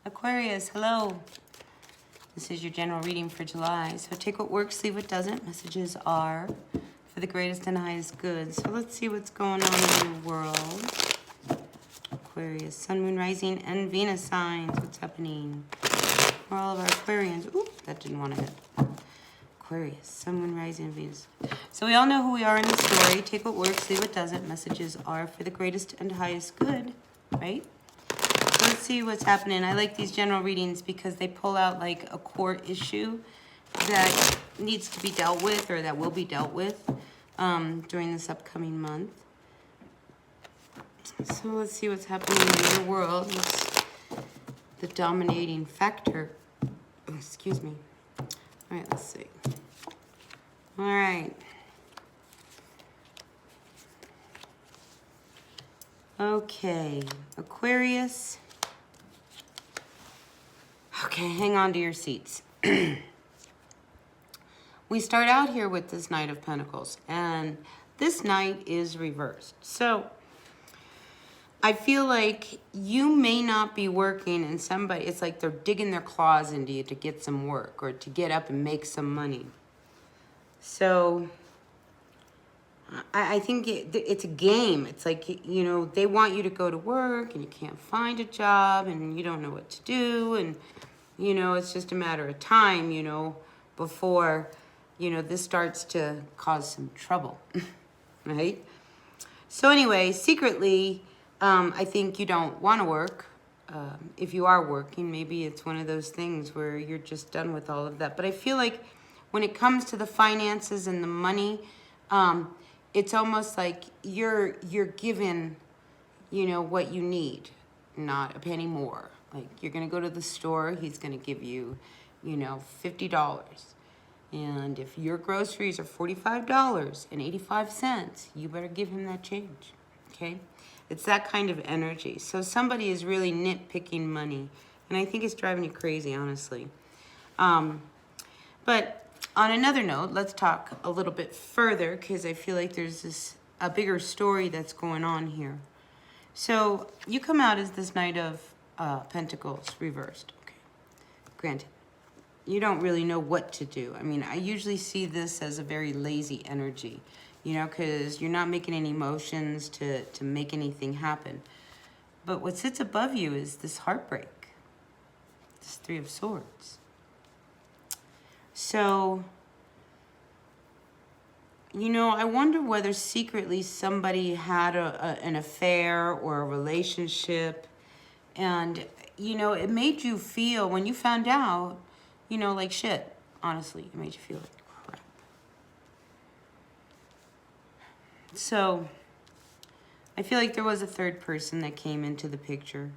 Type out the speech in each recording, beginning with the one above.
Aquarius, hello. This is your general reading for July. So take what works, leave what doesn't. Messages are for the greatest and highest good. So let's see what's going on in your world. Aquarius, Sun, Moon, Rising, and Venus signs. What's happening for all of our Aquarians? Ooh, that didn't want to hit. Aquarius, Sun, Moon, Rising, and Venus. So we all know who we are in the story. Take what works, leave what doesn't. Messages are for the greatest and highest good, right? So let's see what's happening. I like these general readings because they pull out like a core issue that needs to be dealt with, or that will be dealt with during this upcoming month. So let's see what's happening in your world. What's the dominating factor? Oh, excuse me. All right, let's see. All right. Okay, Aquarius. Okay, hang on to your seats. We start out here with this Knight of Pentacles, and this Knight is reversed. So I feel like you may not be working, and somebody, it's like they're digging their claws into you to get some work or to get up and make some money. So I think it's a game. It's like, you know, they want you to go to work and you can't find a job and you don't know what to do. And, you know, it's just a matter of time, you know, before, you know, this starts to cause some trouble, right? So anyway, secretly, I think you don't want to work. If you are working, maybe it's one of those things where you're just done with all of that. But I feel like when it comes to the finances and the money, it's almost like you're given, you know, what you need, not a penny more. Like you're going to go to the store, he's going to give you, you know, $50. And if your groceries are $45.85, you better give him that change, okay? It's that kind of energy. So somebody is really nitpicking money, and I think it's driving you crazy, honestly. But on another note, let's talk a little bit further, because I feel like there's a bigger story that's going on here. So you come out as this Knight of Pentacles reversed. Okay, granted, you don't really know what to do. I mean, I usually see this as a very lazy energy, you know, because you're not making any motions to make anything happen. But what sits above you is this heartbreak, this Three of Swords. So, you know, I wonder whether secretly somebody had an affair or a relationship, and, you know, it made you feel, when you found out, you know, like shit. Honestly, it made you feel like crap. So, I feel like there was a third person that came into the picture.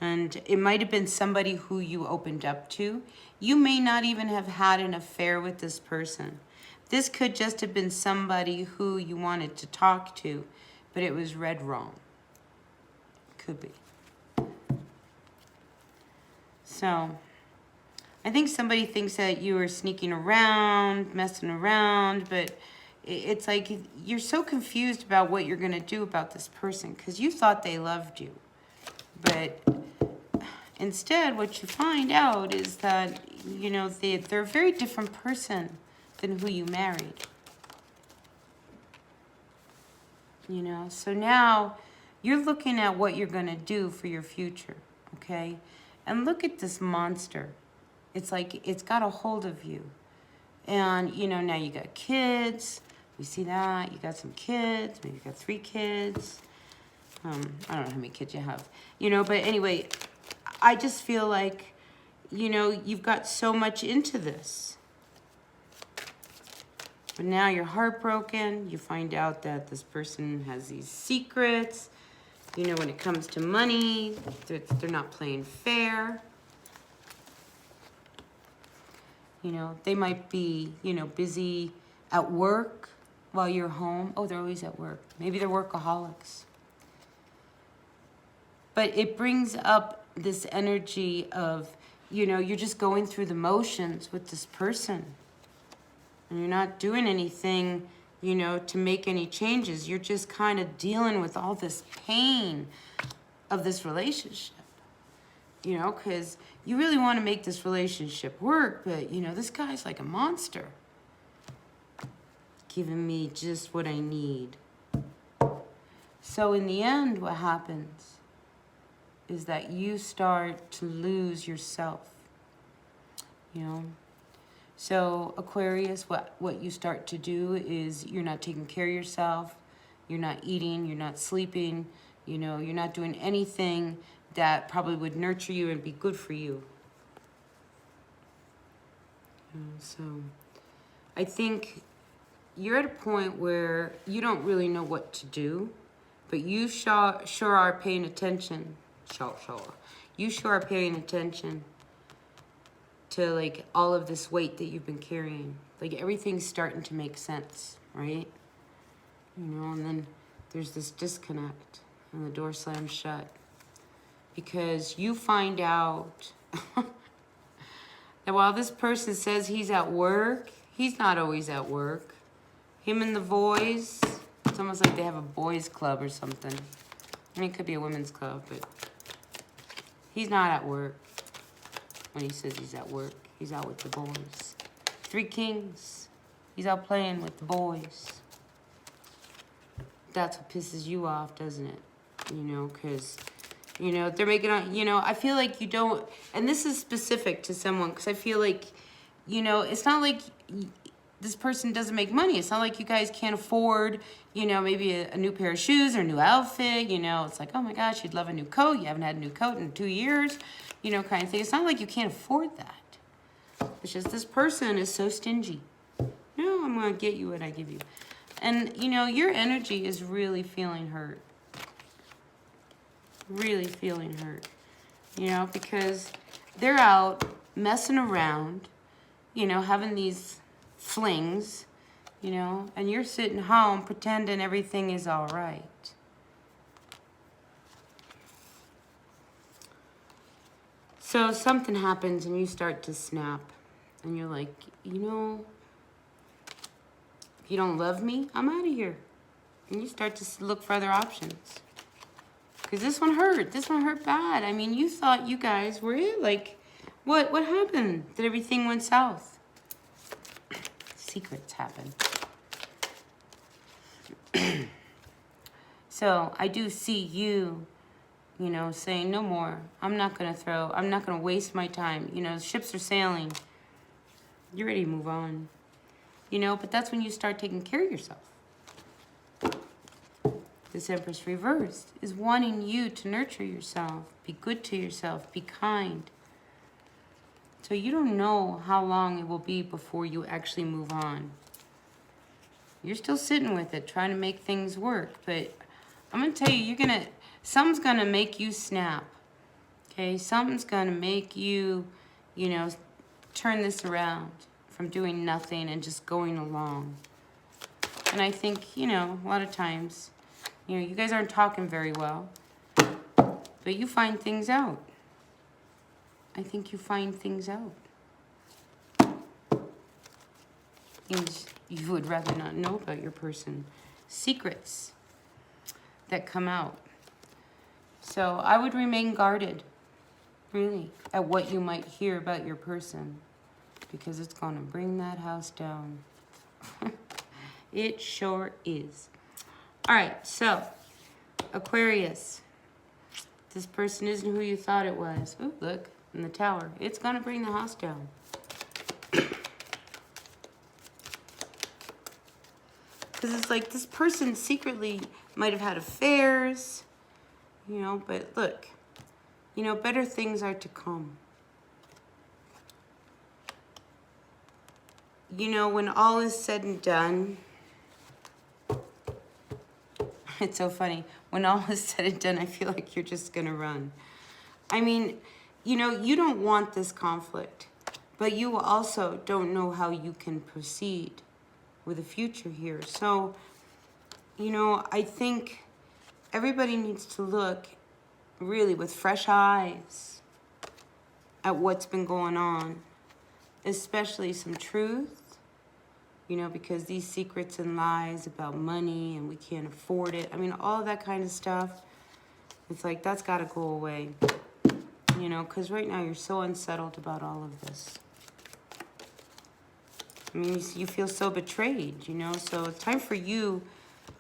And it might have been somebody who you opened up to. You may not even have had an affair with this person. This could just have been somebody who you wanted to talk to, but it was read wrong. Could be. So, I think somebody thinks that you were sneaking around, messing around, but it's like you're so confused about what you're going to do about this person because you thought they loved you. But instead, what you find out is that, you know, they're a very different person than who you married. You know, so now you're looking at what you're going to do for your future, okay? And look at this monster. It's like it's got a hold of you. And, you know, now you got kids. We see that. You got some kids. Maybe you got 3 kids. I don't know how many kids you have. You know, but anyway, I just feel like, you know, you've got so much into this. But now you're heartbroken. You find out that this person has these secrets. You know, when it comes to money, they're not playing fair. You know, they might be, you know, busy at work while you're home. Oh, they're always at work. Maybe they're workaholics. But it brings up this energy of, you know, you're just going through the motions with this person. And you're not doing anything, you know, to make any changes. You're just kind of dealing with all this pain of this relationship. You know, because you really want to make this relationship work, but, you know, this guy's like a monster. Giving me just what I need. So in the end, what happens is that you start to lose yourself, you know. So Aquarius, what you start to do is you're not taking care of yourself, you're not eating, you're not sleeping, you know, you're not doing anything that probably would nurture you and be good for you. So I think you're at a point where you don't really know what to do, but you sure are paying attention. You sure are paying attention to like all of this weight that you've been carrying. Like everything's starting to make sense, right? You know, and then there's this disconnect and the door slams shut because you find out that while this person says he's at work, he's not always at work. Him and the boys, it's almost like they have a boys club or something. I mean, it could be a women's club, but he's not at work. When he says he's at work, he's out with the boys. 3 kings, he's out playing with the boys. That's what pisses you off, doesn't it? You know, because, you know, they're making on, you know, I feel like you don't, and this is specific to someone, because I feel like, you know, it's not like this person doesn't make money. It's not like you guys can't afford, you know, maybe a new pair of shoes or a new outfit. You know, it's like, oh my gosh, you'd love a new coat. You haven't had a new coat in 2 years, you know, kind of thing. It's not like you can't afford that. It's just this person is so stingy. No, I'm going to get you what I give you. And, you know, your energy is really feeling hurt. Really feeling hurt. You know, because they're out messing around, you know, having these flings, you know, and you're sitting home pretending everything is all right. So something happens and you start to snap and you're like, you know, if you don't love me, I'm out of here. And you start to look for other options. Because this one hurt. This one hurt bad. I mean, you thought you guys were it. Like, what happened? That everything went south? Secrets happen. So I do see you, you know, saying no more. I'm not going to waste my time. You know, ships are sailing. You're ready to move on. You know, but that's when you start taking care of yourself. This Empress reversed is wanting you to nurture yourself, be good to yourself, be kind. So you don't know how long it will be before you actually move on. You're still sitting with it, trying to make things work. But I'm going to tell you, something's going to make you snap. Okay? Something's going to make you, you know, turn this around from doing nothing and just going along. And I think, you know, a lot of times, you know, you guys aren't talking very well, but you find things out. I think you find things out. Things you would rather not know about your person. Secrets that come out. So I would remain guarded, really, at what you might hear about your person, because it's going to bring that house down. It sure is. All right, so Aquarius. This person isn't who you thought it was. Ooh, look, in the tower. It's going to bring the house down. Because it's like this person secretly might have had affairs, you know, but look, you know, better things are to come. You know, when all is said and done, it's so funny. When all is said and done, I feel like you're just going to run. I mean, you know, you don't want this conflict, but you also don't know how you can proceed with a future here. So, you know, I think everybody needs to look really with fresh eyes at what's been going on, especially some truth. You know, because these secrets and lies about money and we can't afford it. I mean, all that kind of stuff. It's like, that's got to go away. You know, because right now you're so unsettled about all of this. I mean, you feel so betrayed, you know, so it's time for you.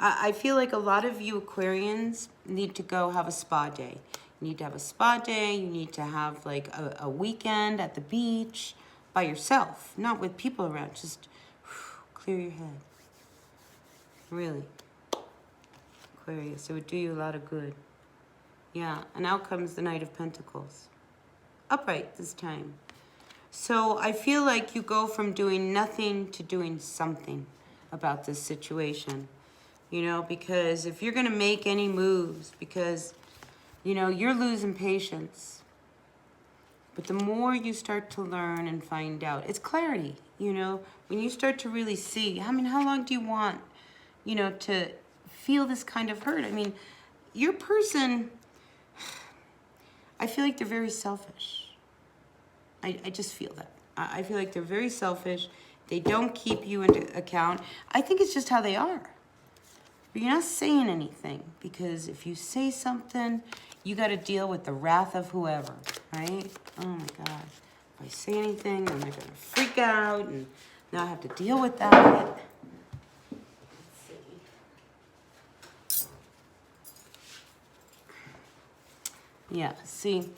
I feel like a lot of you Aquarians need to go have a spa day. You need to have a spa day. You need to have like a weekend at the beach by yourself, not with people around. Just clear your head. Really. Aquarius, it would do you a lot of good. Yeah, and out comes the Knight of Pentacles. Upright this time. So I feel like you go from doing nothing to doing something about this situation. You know, because if you're going to make any moves, because, you know, you're losing patience. But the more you start to learn and find out, it's clarity, you know, when you start to really see, I mean, how long do you want, you know, to feel this kind of hurt? I mean, your person, I feel like they're very selfish. I just feel that. I feel like they're very selfish. They don't keep you into account. I think it's just how they are. But you're not saying anything, because if you say something, you got to deal with the wrath of whoever, right? Oh my God. If I say anything, then they're going to freak out, and now I have to deal with that. Let's see. Yeah, see,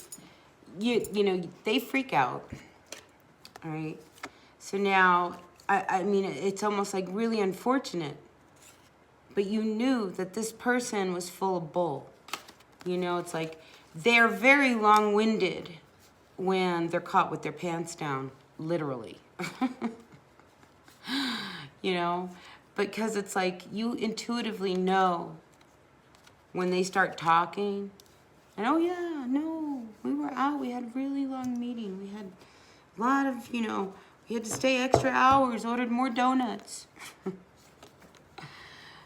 you know, they freak out, all right? So now, I mean, it's almost like really unfortunate. But you knew that this person was full of bull. You know, it's like they're very long-winded when they're caught with their pants down, literally. You know, because it's like you intuitively know when they start talking. And oh yeah, no, we were out, we had a really long meeting. We had a lot of, you know, we had to stay extra hours, ordered more donuts.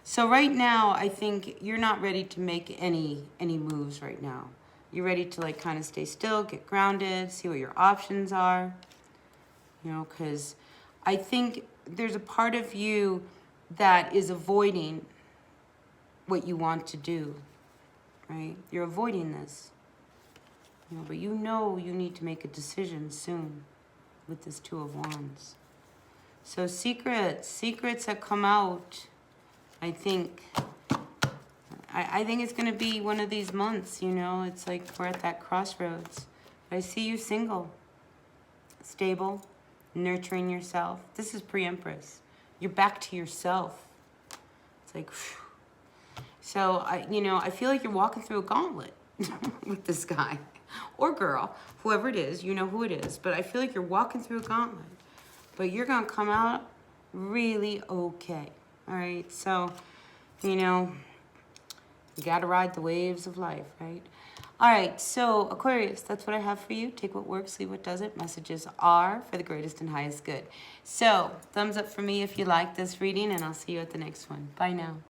So right now, I think you're not ready to make any moves right now. You're ready to like kind of stay still, get grounded, see what your options are. You know, because I think there's a part of you that is avoiding what you want to do, right? You're avoiding this. You know, but you know you need to make a decision soon with this Two of Wands. So secrets that come out. I think it's going to be one of these months, you know. It's like we're at that crossroads. I see you single, stable, nurturing yourself. This is pre-Empress. You're back to yourself. It's like, whew. So, you know, I feel like you're walking through a gauntlet with this guy or girl, whoever it is. You know who it is. But I feel like you're walking through a gauntlet. But you're going to come out really okay. All right, so, you know, you got to ride the waves of life, right? All right, so Aquarius, that's what I have for you. Take what works, leave what doesn't. Messages are for the greatest and highest good. So, thumbs up for me if you like this reading, and I'll see you at the next one. Bye now.